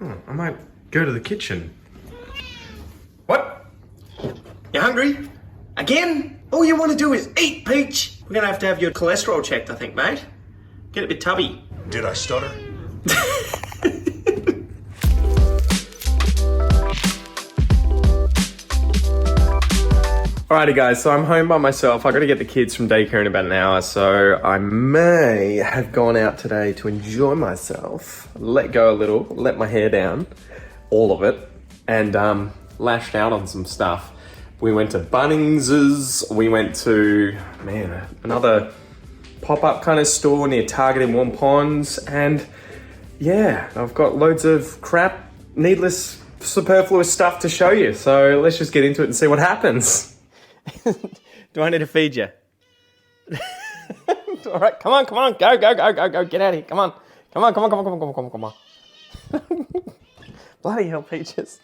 I might go to the kitchen. What? You hungry? Again? All you want to do is eat, Peach. We're going to have your cholesterol checked, I think, mate. Get a bit tubby. Did I stutter? Alrighty guys, so I'm home by myself. I got to get the kids from daycare in about an hour, so I may have gone out today to enjoy myself, let go a little, let my hair down, all of it, and lashed out on some stuff. We went to Bunnings's, we went to, another pop-up kind of store near Target in Warm Ponds, and yeah, I've got loads of crap, needless, superfluous stuff to show you, so let's just get into it and see what happens. Do I need to feed you? All right, come on, go, get out of here, come on. Bloody hell, Peaches.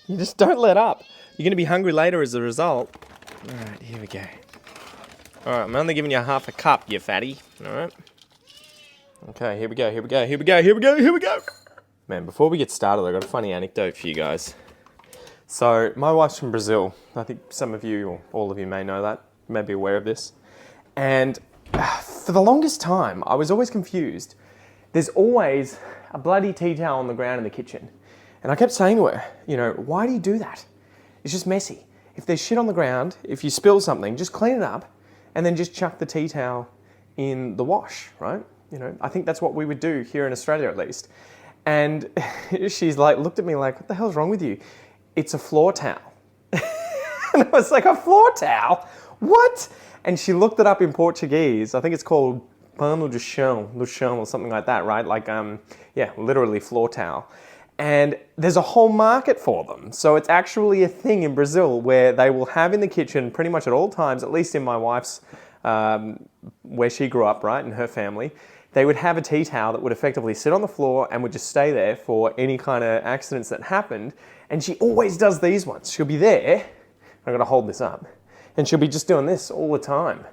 You just don't let up. You're going to be hungry later as a result. All right, here we go. All right, I'm only giving you half a cup, you fatty. All right. Okay, here we go. Man, before we get started, I've got a funny anecdote for you guys. So, my wife's from Brazil. I think some of you, or all of you may know that, may be aware of this. And for the longest time, I was always confused. There's always a bloody tea towel on the ground in the kitchen. And I kept saying to her, why do you do that? It's just messy. If there's shit on the ground, if you spill something, just clean it up and then just chuck the tea towel in the wash, right? I think that's what we would do here in Australia at least. And she's like, looked at me like, what the hell's wrong with you? It's a floor towel. And I was like, a floor towel? What? And she looked it up in Portuguese. I think it's called pano de chão or something like that, right? Like, literally floor towel. And there's a whole market for them. So it's actually a thing in Brazil where they will have in the kitchen pretty much at all times, at least in my wife's, where she grew up, right, in her family, they would have a tea towel that would effectively sit on the floor and would just stay there for any kind of accidents that happened. And she always does these ones. She'll be there, I'm gonna hold this up, and she'll be just doing this all the time.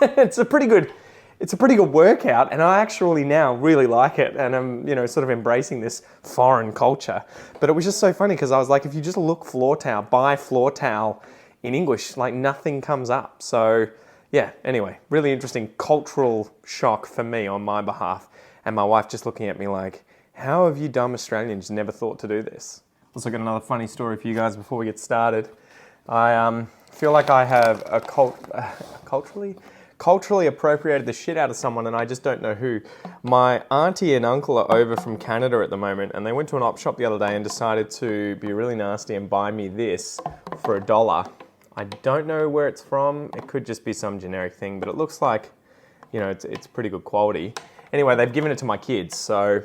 It's a pretty good workout, and I actually now really like it, and I'm, sort of embracing this foreign culture. But it was just so funny because I was like, if you just look floor towel, buy floor towel in English, like nothing comes up. So yeah, anyway, really interesting cultural shock for me on my behalf, and my wife just looking at me like, how have you dumb Australians never thought to do this? Also got another funny story for you guys before we get started. I feel like I have culturally appropriated the shit out of someone, and I just don't know who. My auntie and uncle are over from Canada at the moment, and they went to an op shop the other day and decided to be really nasty and buy me this for $1. I don't know where it's from. It could just be some generic thing, but it looks like, it's pretty good quality. Anyway, they've given it to my kids, so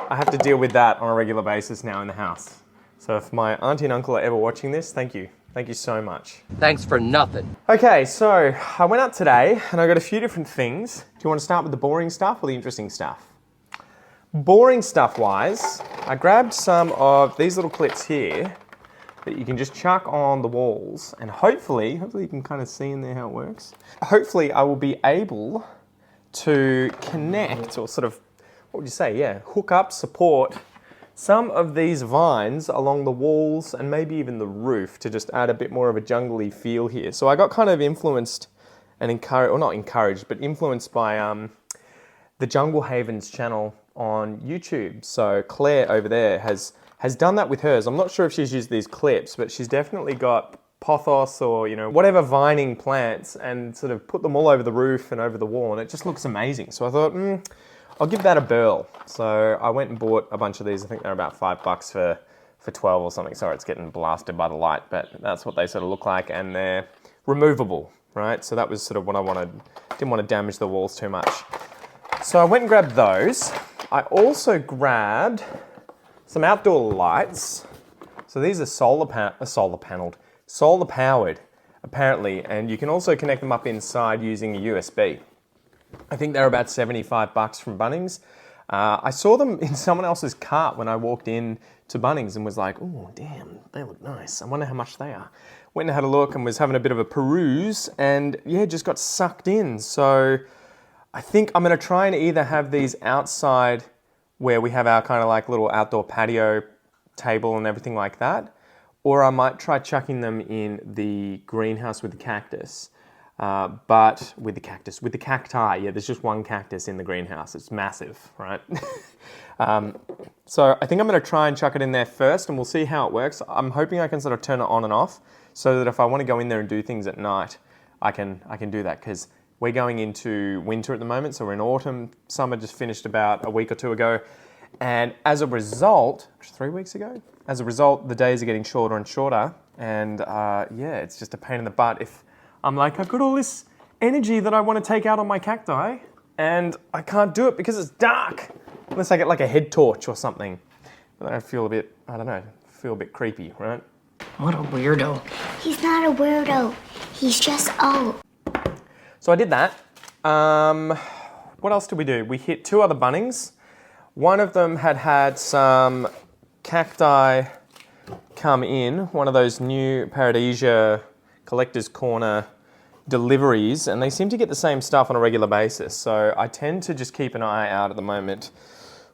I have to deal with that on a regular basis now in the house. So if my auntie and uncle are ever watching this, thank you. Thank you so much. Thanks for nothing. Okay, so I went out today and I got a few different things. Do you want to start with the boring stuff or the interesting stuff? Boring stuff wise, I grabbed some of these little clips here that you can just chuck on the walls, and hopefully you can kind of see in there how it works. Hopefully I will be able to connect or sort of, what would you say, hook up, support some of these vines along the walls and maybe even the roof to just add a bit more of a jungly feel here. So I got kind of influenced and encouraged, or not encouraged, but influenced by the Jungle Havens channel on YouTube. So Claire over there has done that with hers. I'm not sure if she's used these clips, but she's definitely got pothos or, whatever vining plants and sort of put them all over the roof and over the wall, and it just looks amazing. So I thought, I'll give that a whirl. So I went and bought a bunch of these. I think they're about $5 for 12 or something. Sorry, it's getting blasted by the light, but that's what they sort of look like, and they're removable, right? So that was sort of what I wanted. Didn't want to damage the walls too much. So I went and grabbed those. I also grabbed some outdoor lights. So these are solar powered, apparently, and you can also connect them up inside using a USB. I think they're about $75 from Bunnings. I saw them in someone else's cart when I walked in to Bunnings and was like, oh, damn, they look nice. I wonder how much they are. Went and had a look and was having a bit of a peruse and just got sucked in. So I think I'm going to try and either have these outside where we have our kind of like little outdoor patio table and everything like that. Or I might try chucking them in the greenhouse with the cactus. But with the cacti, yeah, there's just one cactus in the greenhouse. It's massive, right? So I think I'm going to try and chuck it in there first and we'll see how it works. I'm hoping I can sort of turn it on and off so that if I want to go in there and do things at night, I can do that, because we're going into winter at the moment, so we're in autumn. Summer just finished about a week or two ago. And as a result, 3 weeks ago, as a result, the days are getting shorter and shorter. And yeah, it's just a pain in the butt if I'm like, I've got all this energy that I want to take out on my cacti and I can't do it because it's dark. Unless I get like a head torch or something. But I feel a bit, I don't know, feel a bit creepy, right? What a weirdo. He's not a weirdo. He's just old. So I did that. What else did we do? We hit 2 other Bunnings. One of them had some cacti come in, one of those new Paradisia Collector's Corner deliveries, and they seem to get the same stuff on a regular basis. So I tend to just keep an eye out at the moment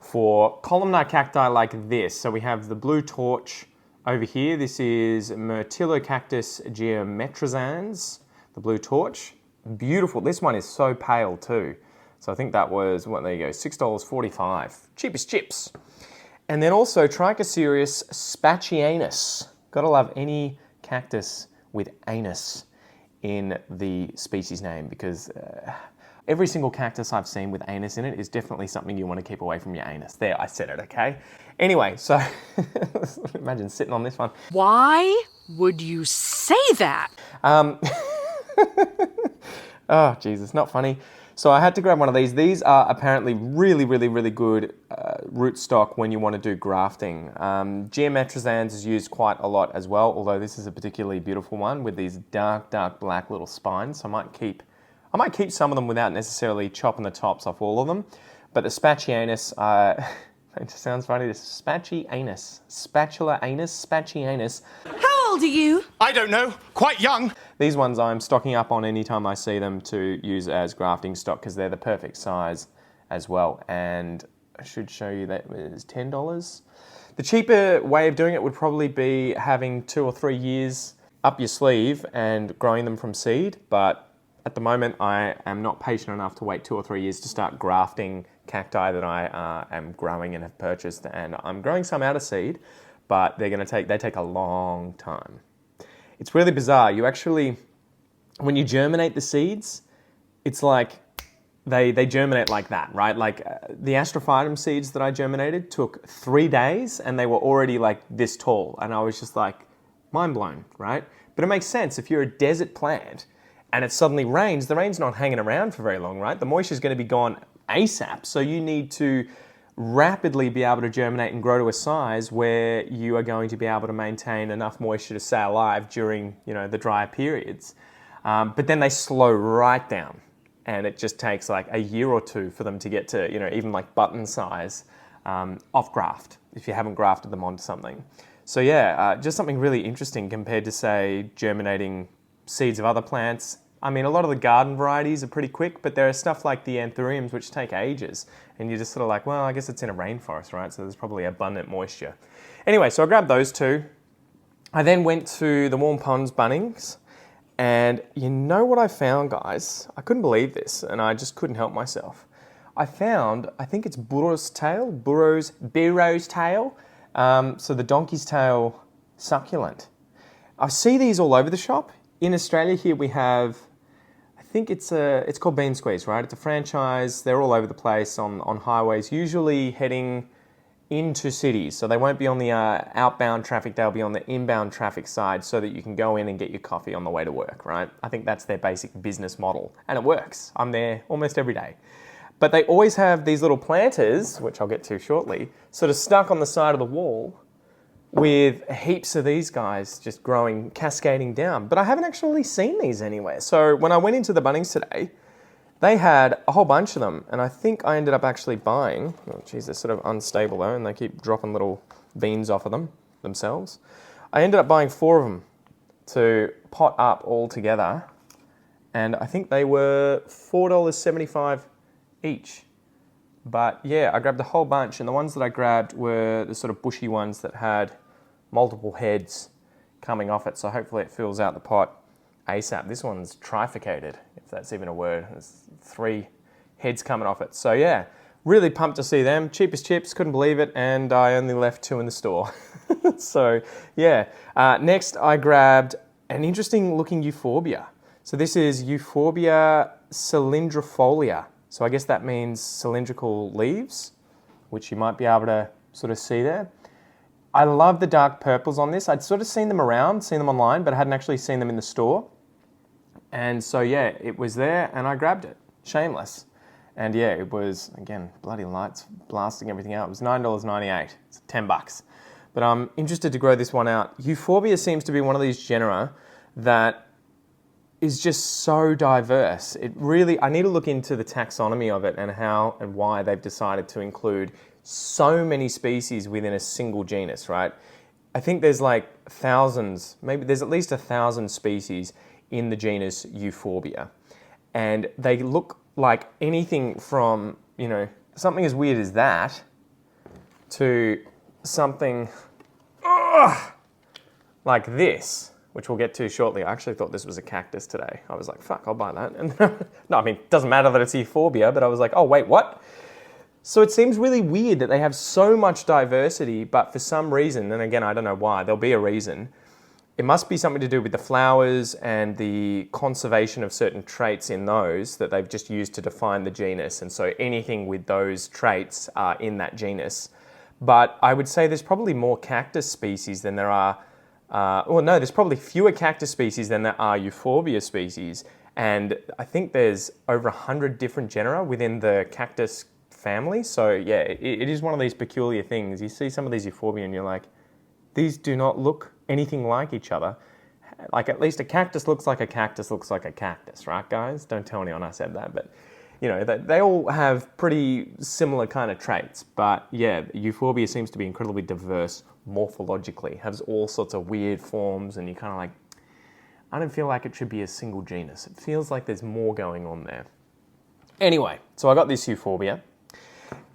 for columnar cacti like this. So we have the blue torch over here. This is Myrtillocactus geometrizans, the blue torch. Beautiful. This one is so pale too. So I think that was, what, there you go, $6.45. Cheapest chips. And then also Trichocereus spachianus. Gotta love any cactus with anus in the species name, because every single cactus I've seen with anus in it is definitely something you want to keep away from your anus. There, I said it, okay? Anyway, so imagine sitting on this one. Why would you say that? Oh, Jesus, not funny. So I had to grab one of these. These are apparently really, really, really good rootstock when you want to do grafting. Geometrizans is used quite a lot as well, although this is a particularly beautiful one with these dark, dark black little spines. So I might keep some of them without necessarily chopping the tops off all of them. But the spachianus, it just sounds funny, the spachianus, spachianus. How old are you? I don't know. Quite young. These ones I'm stocking up on anytime I see them to use as grafting stock, because they're the perfect size as well. And I should show you that it's $10. The cheaper way of doing it would probably be having 2 or 3 years up your sleeve and growing them from seed. But at the moment, I am not patient enough to wait 2 or 3 years to start grafting cacti that I am growing and have purchased. And I'm growing some out of seed, but they take a long time. It's really bizarre. You actually, when you germinate the seeds, it's like they germinate like that, right? Like the Astrophytum seeds that I germinated took 3 days and they were already like this tall. And I was just like, mind blown, right? But it makes sense. If you're a desert plant and it suddenly rains, the rain's not hanging around for very long, right? The moisture is going to be gone ASAP. So you need to rapidly be able to germinate and grow to a size where you are going to be able to maintain enough moisture to stay alive during, the drier periods. But then they slow right down, and it just takes like a year or 2 for them to get to, even like button size off graft if you haven't grafted them onto something. So yeah, just something really interesting compared to, say, germinating seeds of other plants. I mean, a lot of the garden varieties are pretty quick, but there are stuff like the anthuriums which take ages. And you're just sort of like, well, I guess it's in a rainforest, right? So there's probably abundant moisture. Anyway, so I grabbed those 2. I then went to the Warm Ponds Bunnings. And you know what I found, guys? I couldn't believe this, and I just couldn't help myself. I found, I think it's Burro's tail. So the donkey's tail succulent. I see these all over the shop. In Australia here we have, I think it's called Bean Squeeze, right? It's a franchise. They're all over the place on highways, usually heading into cities. So they won't be on the outbound traffic, they'll be on the inbound traffic side so that you can go in and get your coffee on the way to work, right? I think that's their basic business model, and it works. I'm there almost every day. But they always have these little planters, which I'll get to shortly, sort of stuck on the side of the wall with heaps of these guys just growing, cascading down. But I haven't actually seen these anywhere. So when I went into the Bunnings today, they had a whole bunch of them, and I think I ended up actually buying, oh geez, they're sort of unstable though, and they keep dropping little beans off of them themselves. I ended up buying 4 of them to pot up all together, and I think they were $4.75 each. But yeah, I grabbed a whole bunch, and the ones that I grabbed were the sort of bushy ones that had multiple heads coming off it, so hopefully it fills out the pot ASAP. This one's trifurcated, if that's even a word. There's 3 heads coming off it. So yeah, really pumped to see them. Cheap as chips, couldn't believe it, and I only left 2 in the store. So yeah, next I grabbed an interesting looking Euphorbia. So this is Euphorbia cylindrifolia. So I guess that means cylindrical leaves, which you might be able to sort of see there. I love the dark purples on this. I'd sort of seen them around, seen them online, but I hadn't actually seen them in the store. And so yeah, it was there and I grabbed it. Shameless. And yeah, it was, again, bloody lights blasting everything out. It was $9.98. It's $10. But I'm interested to grow this one out. Euphorbia seems to be one of these genera that is just so diverse. It really, I need to look into the taxonomy of it and how and why they've decided to include so many species within a single genus, right? I think there's like thousands, maybe there's at least 1,000 species in the genus Euphorbia. And they look like anything from, you know, something as weird as that to something like this, which we'll get to shortly. I actually thought this was a cactus today. I was like, fuck, I'll buy that. And no, I mean, it doesn't matter that it's Euphorbia, but I was like, oh, wait, what? So it seems really weird that they have so much diversity, but for some reason, and again, I don't know why, there'll be a reason, it must be something to do with the flowers and the conservation of certain traits in those that they've just used to define the genus. And so anything with those traits are in that genus. But I would say there's probably more cactus species than there are, there's probably fewer cactus species than there are Euphorbia species. And I think there's over 100 different genera within the cactus family. So yeah, it is one of these peculiar things. You see some of these Euphorbia and you're like, these do not look anything like each other. Like at least a cactus looks like a cactus looks like a cactus, right guys? Don't tell anyone I said that, but you know, they all have pretty similar kind of traits. But yeah, Euphorbia seems to be incredibly diverse morphologically, has all sorts of weird forms, and you're kind of like, I don't feel like it should be a single genus. It feels like there's more going on there. Anyway, so I got this Euphorbia,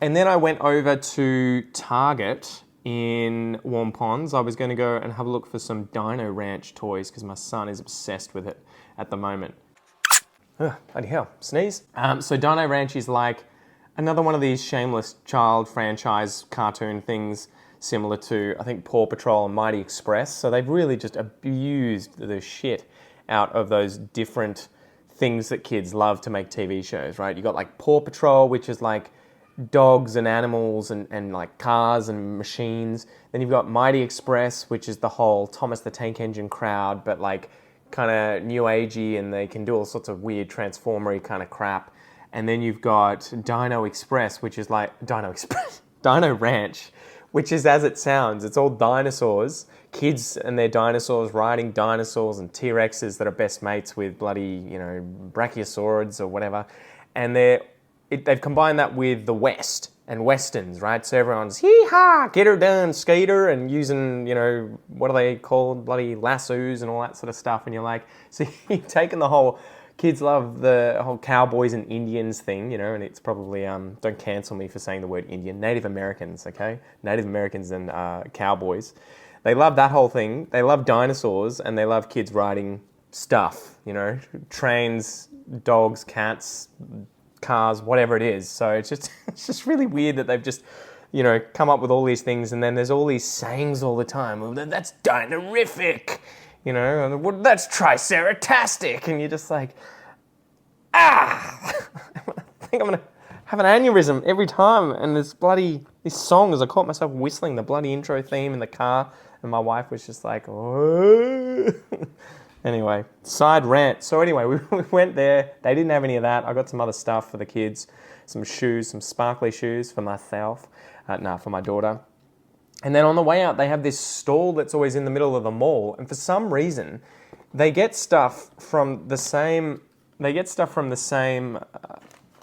and then I went over to Target in Warm Ponds. I was going to go and have a look for some Dino Ranch toys because my son is obsessed with it at the moment. Bloody hell, sneeze. So Dino Ranch is like another one of these shameless child franchise cartoon things similar to, I think, Paw Patrol and Mighty Express. So they've really just abused the shit out of those different things that kids love to make TV shows, right? You got like Paw Patrol, which is like dogs and animals and like cars and machines. Then you've got Mighty Express, which is the whole Thomas the Tank Engine crowd, but like kind of new agey, and they can do all sorts of weird transformery kind of crap. And then you've got Dino Express, which is like Dino Ranch, which is as it sounds. It's all dinosaurs, kids and their dinosaurs riding dinosaurs and T-Rexes that are best mates with bloody, you know, brachiosaurids or whatever. And they've combined that with the West and Westerns, right? So everyone's hee-haw, get her done, skater, and using, you know, what are they called? Bloody lassos and all that sort of stuff. And you're like, so you've taken the whole, kids love the whole cowboys and Indians thing, you know, and it's probably, don't cancel me for saying the word Indian, Native Americans, okay? Native Americans and cowboys. They love that whole thing. They love dinosaurs and they love kids riding stuff, you know, trains, dogs, cats, cars, whatever it is. So it's just really weird that they've just, you know, come up with all these things, and then there's all these sayings all the time. Well, that's dinorific, you know, and that's triceratotastic, and you're just like, I think I'm gonna have an aneurysm every time. And these songs, I caught myself whistling the bloody intro theme in the car, and my wife was just like, oh. Anyway, side rant. So anyway, we went there. They didn't have any of that. I got some other stuff for the kids, some shoes, some sparkly shoes for myself, for my daughter. And then on the way out, they have this stall that's always in the middle of the mall. And for some reason, they get stuff from the same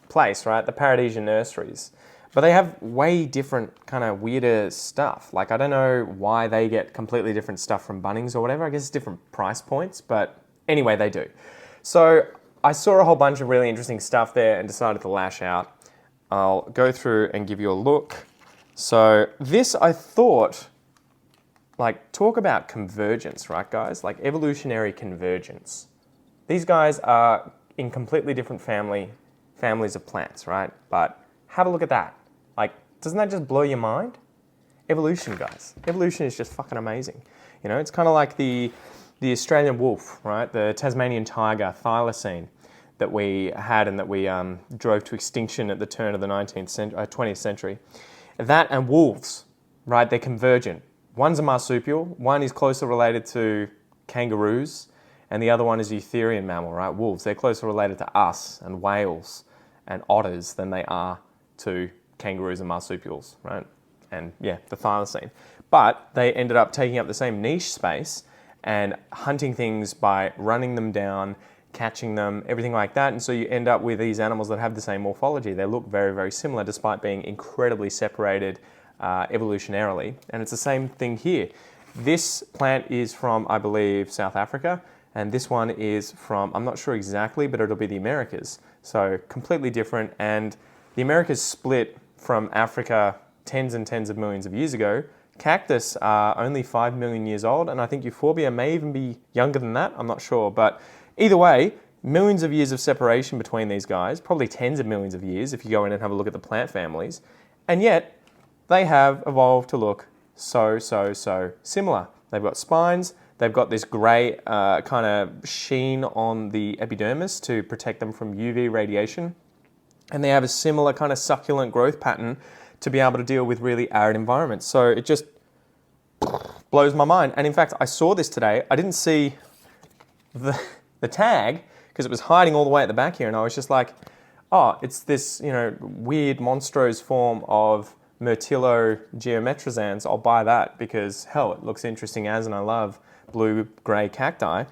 place, right? The Paradisia Nurseries. But they have way different kind of weirder stuff. Like, I don't know why they get completely different stuff from Bunnings or whatever. I guess it's different price points, but anyway, they do. So I saw a whole bunch of really interesting stuff there and decided to lash out. I'll go through and give you a look. So this, I thought, like, talk about convergence, right, guys? Like evolutionary convergence. These guys are in completely different families of plants, right? But have a look at that. Like, doesn't that just blow your mind? Evolution, guys. Evolution is just fucking amazing. You know, it's kind of like the Australian wolf, right? The Tasmanian tiger, Thylacine, that we had and that we drove to extinction at the turn of the 20th century. That and wolves, right? They're convergent. One's a marsupial, one is closer related to kangaroos, and the other one is a eutherian mammal, right? Wolves, they're closer related to us and whales and otters than they are to kangaroos and marsupials, right? And yeah, the thylacine. But they ended up taking up the same niche space and hunting things by running them down, catching them, everything like that. And so you end up with these animals that have the same morphology. They look very, very similar despite being incredibly separated evolutionarily. And it's the same thing here. This plant is from, I believe, South Africa. And this one is from, I'm not sure exactly, but it'll be the Americas. So completely different. And the Americas split from Africa tens and tens of millions of years ago. Cactus are only 5 million years old. And I think Euphorbia may even be younger than that. I'm not sure. But either way, millions of years of separation between these guys, probably tens of millions of years if you go in and have a look at the plant families. And yet, they have evolved to look so similar. They've got spines. They've got this grey kind of sheen on the epidermis to protect them from UV radiation. And they have a similar kind of succulent growth pattern to be able to deal with really arid environments. So it just blows my mind. And in fact, I saw this today. I didn't see the tag because it was hiding all the way at the back here. And I was just like, oh, it's this, you know, weird monstrose form of Myrtillocactus. I'll buy that because, hell, it looks interesting as, and I love blue-grey cacti.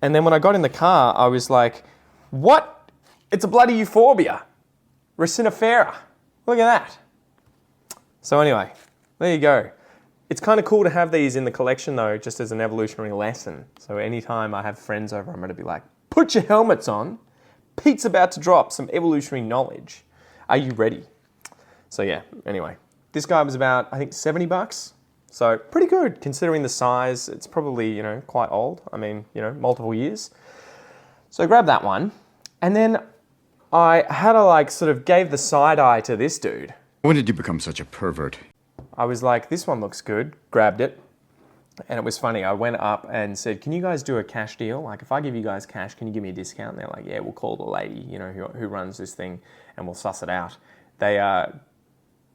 And then when I got in the car, I was like, what? It's a bloody Euphorbia. Resinifera. Look at that. So anyway, there you go. It's kind of cool to have these in the collection though, just as an evolutionary lesson. So anytime I have friends over, I'm going to be like, put your helmets on. Pete's about to drop some evolutionary knowledge. Are you ready? So yeah, anyway. This guy was about, I think, $70. So pretty good considering the size. It's probably, you know, quite old. I mean, you know, multiple years. So I grabbed that one. And then I had to like sort of gave the side eye to this dude. When did you become such a pervert? I was like, this one looks good. Grabbed it. And it was funny. I went up and said, can you guys do a cash deal? Like if I give you guys cash, can you give me a discount? And they're like, yeah, we'll call the lady, you know, who runs this thing and we'll suss it out. They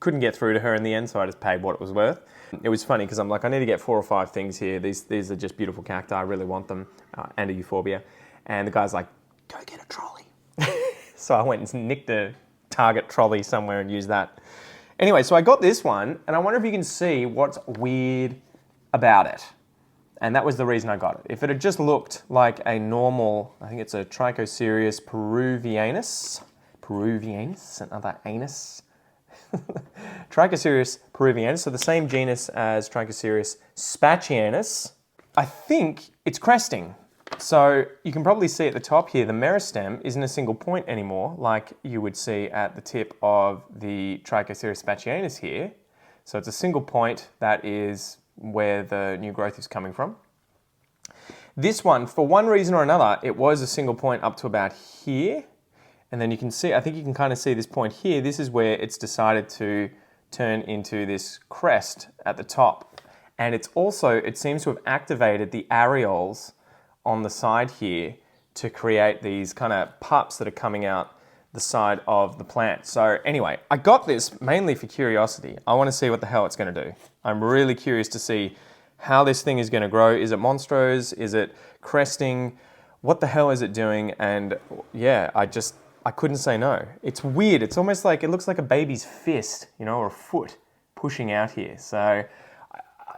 couldn't get through to her in the end, so I just paid what it was worth. It was funny because I'm like, I need to get 4 or 5 things here. These are just beautiful cacti. I really want them, and a Euphorbia. And the guy's like, go get a trolley. So I went and nicked a Target trolley somewhere and used that. Anyway, so I got this one, and I wonder if you can see what's weird about it. And that was the reason I got it. If it had just looked like a normal, I think it's a Trichocereus peruvianus, another anus. Trichocereus peruvianus, so the same genus as Trichocereus spachianus. I think it's cresting. So you can probably see at the top here, the meristem isn't a single point anymore, like you would see at the tip of the Trichocereus spachianus here. So it's a single point that is where the new growth is coming from. This one, for one reason or another, it was a single point up to about here. And then you can see, I think you can kind of see this point here. This is where it's decided to turn into this crest at the top. And it's also, it seems to have activated the areoles on the side here to create these kind of pups that are coming out the side of the plant. So anyway, I got this mainly for curiosity. I want to see what the hell it's going to do. I'm really curious to see how this thing is going to grow. Is it monstrose? Is it cresting? What the hell is it doing? And yeah, I couldn't say no. It's weird. It's almost like, it looks like a baby's fist, you know, or a foot pushing out here. So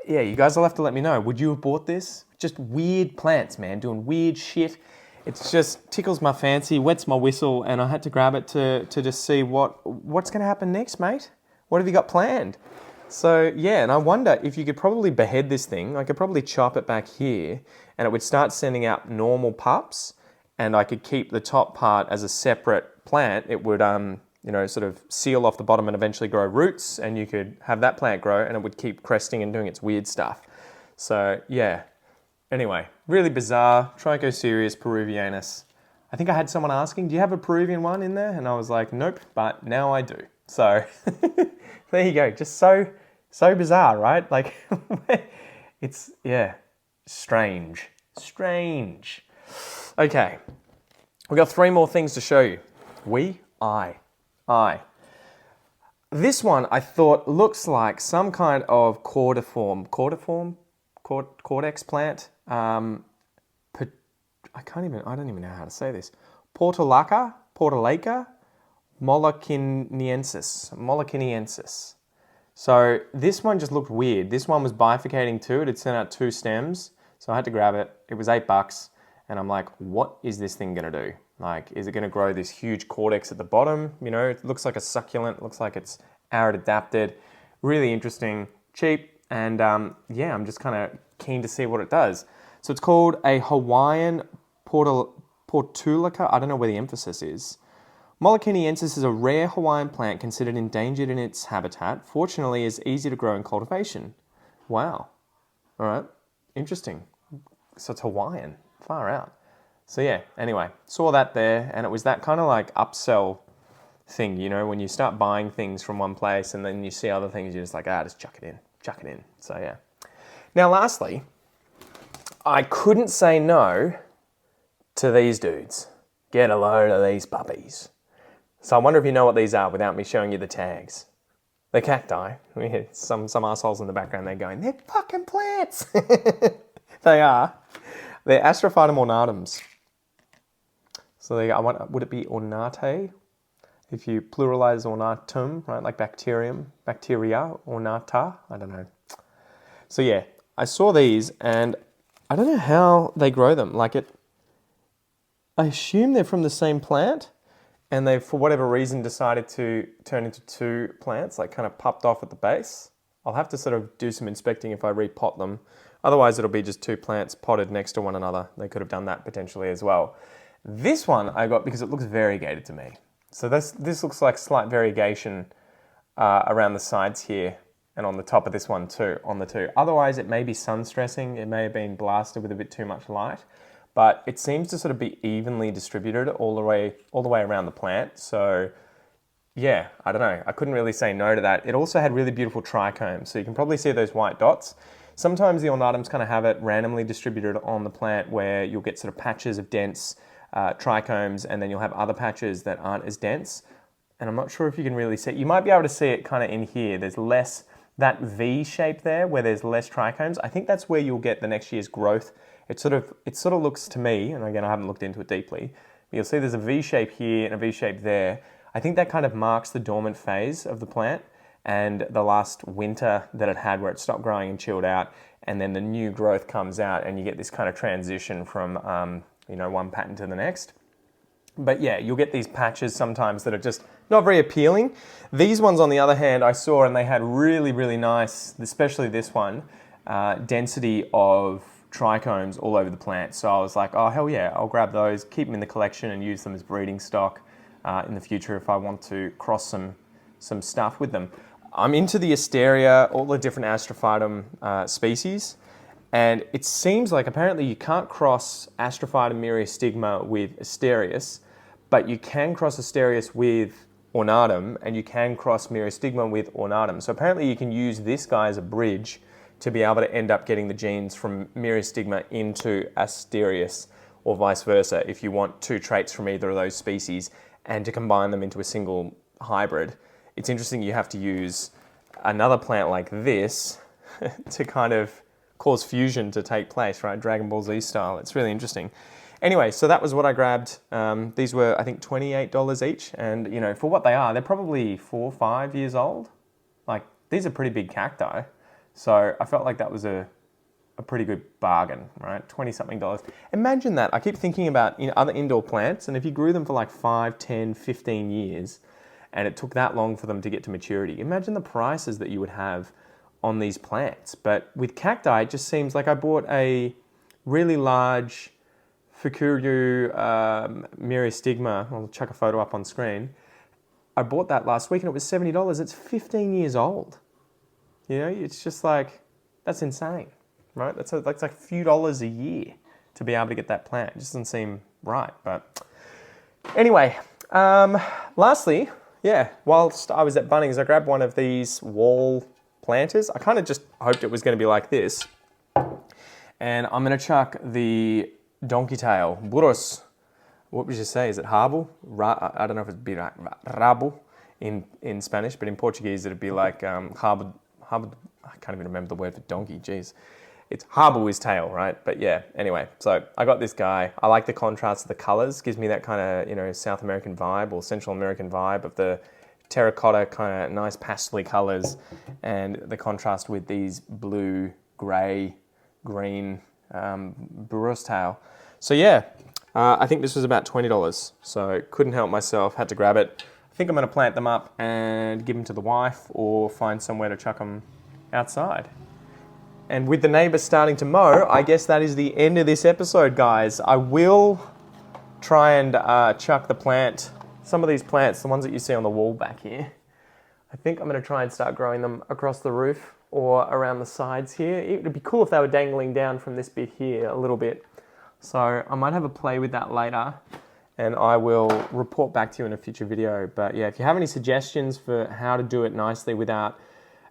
yeah, you guys will have to let me know. Would you have bought this? Just weird plants, man, doing weird shit. It just tickles my fancy, wets my whistle, and I had to grab it to just see what's going to happen next, mate. What have you got planned? So yeah, and I wonder if you could probably behead this thing. I could probably chop it back here, and it would start sending out normal pups, and I could keep the top part as a separate plant. It would you know, sort of seal off the bottom and eventually grow roots, and you could have that plant grow and it would keep cresting and doing its weird stuff. So yeah, anyway, really bizarre. Trichocereus peruvianus. I think I had someone asking, do you have a Peruvian one in there? And I was like, nope, but now I do. So there you go. Just so bizarre, right? Like it's, yeah, strange. Okay, we've got 3 more things to show you. I. This one I thought looks like some kind of cordex plant. I don't even know how to say this. Portulaca, molokiniensis. So this one just looked weird. This one was bifurcating too. It had sent out 2 stems, so I had to grab it. It was $8, and I'm like, what is this thing gonna do? Like, is it gonna grow this huge cortex at the bottom? You know, it looks like a succulent, looks like it's arid adapted. Really interesting, cheap, and yeah, I'm just kind of keen to see what it does. So it's called a Hawaiian Portulaca. I don't know where the emphasis is. Molokiniensis is a rare Hawaiian plant considered endangered in its habitat. Fortunately, is easy to grow in cultivation. Wow. All right. Interesting. So it's Hawaiian. Far out. So yeah, anyway, saw that there, and it was that kind of like upsell thing, you know, when you start buying things from one place and then you see other things, you're just like, just chuck it in. So yeah. Now lastly, I couldn't say no to these dudes. Get a load of these puppies. So I wonder if you know what these are without me showing you the tags. They're cacti. We hear some assholes in the background, they're going, they're fucking plants. They are. They're Astrophytum ornatums. So they, would it be ornate? If you pluralize ornatum, right, like bacteria, ornata, I don't know. So yeah, I saw these and I don't know how they grow them. Like I assume they're from the same plant, and they've, for whatever reason, decided to turn into 2 plants, like kind of popped off at the base. I'll have to sort of do some inspecting if I repot them. Otherwise, it'll be just 2 plants potted next to one another. They could have done that potentially as well. This one I got because it looks variegated to me. So this looks like slight variegation around the sides here and on the top of this one too, on the 2. Otherwise, it may be sun stressing. It may have been blasted with a bit too much light, but it seems to sort of be evenly distributed all the way around the plant. So yeah, I don't know. I couldn't really say no to that. It also had really beautiful trichomes. So you can probably see those white dots. Sometimes the ornatums kind of have it randomly distributed on the plant where you'll get sort of patches of dense trichomes, and then you'll have other patches that aren't as dense. And I'm not sure if you can really see it. You might be able to see it kind of in here. There's less, that V shape there where there's less trichomes. I think that's where you'll get the next year's growth. It sort of looks to me, and again, I haven't looked into it deeply, but you'll see there's a V shape here and a V shape there. I think that kind of marks the dormant phase of the plant and the last winter that it had where it stopped growing and chilled out, and then the new growth comes out and you get this kind of transition from one pattern to the next. But yeah, you'll get these patches sometimes that are just not very appealing. These ones, on the other hand, I saw, and they had really, really nice, especially this one, density of trichomes all over the plant. So I was like, oh, hell yeah, I'll grab those, keep them in the collection and use them as breeding stock in the future if I want to cross some stuff with them. I'm into the Asteria, all the different Astrophytum species. And it seems like apparently you can't cross Astrophytum myriostigma with Asterias, but you can cross Asterias with ornatum, and you can cross myriostigma with ornatum. So apparently you can use this guy as a bridge to be able to end up getting the genes from myriostigma into Asterias, or vice versa, if you want 2 traits from either of those species and to combine them into a single hybrid. It's interesting you have to use another plant like this to kind of cause fusion to take place, right? Dragon Ball Z style. It's really interesting. Anyway, so that was what I grabbed. These were, I think, $28 each. And, you know, for what they are, they're probably 4 or 5 years old. Like, these are pretty big cacti. So I felt like that was a pretty good bargain, right? 20-something dollars. Imagine that. I keep thinking about other indoor plants, and if you grew them for like 5, 10, 15 years, and it took that long for them to get to maturity, imagine the prices that you would have on these plants. But with cacti, it just seems like I bought a really large Fukuru myriostigma. I'll chuck a photo up on screen. I bought that last week and it was $70. It's 15 years old. You know, it's just like, that's insane, right? That's like a few dollars a year to be able to get that plant. It just doesn't seem right. But anyway, lastly, yeah, whilst I was at Bunnings, I grabbed one of these wall planters. I kind of just hoped it was going to be like this. And I'm going to chuck the donkey tail, burros. What would you say? Is it rabo? I don't know if it'd be like rabo in Spanish, but in Portuguese it'd be like rabo. I can't even remember the word for donkey. Jeez, it's rabo is tail, right? But yeah. Anyway, so I got this guy. I like the contrast of the colors. Gives me that kind of South American vibe or Central American vibe of the terracotta kind of nice pastely colors, and the contrast with these blue, grey, green burro's tail. So yeah. I think this was about $20, so couldn't help myself, had to grab it. I think I'm going to plant them up and give them to the wife or find somewhere to chuck them outside. And with the neighbours starting to mow, I guess that is the end of this episode, guys. I will try and chuck some of these plants, the ones that you see on the wall back here. I think I'm going to try and start growing them across the roof or around the sides here. It would be cool if they were dangling down from this bit here a little bit. So I might have a play with that later and I will report back to you in a future video. But yeah, if you have any suggestions for how to do it nicely without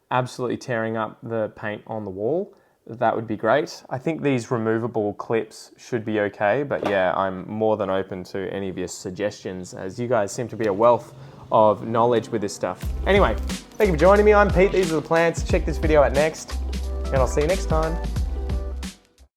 absolutely tearing up the paint on the wall, that would be great. I think these removable clips should be okay, but yeah, I'm more than open to any of your suggestions as you guys seem to be a wealth of knowledge with this stuff. Anyway, thank you for joining me. I'm Pete. These are the plants. Check this video out next and I'll see you next time.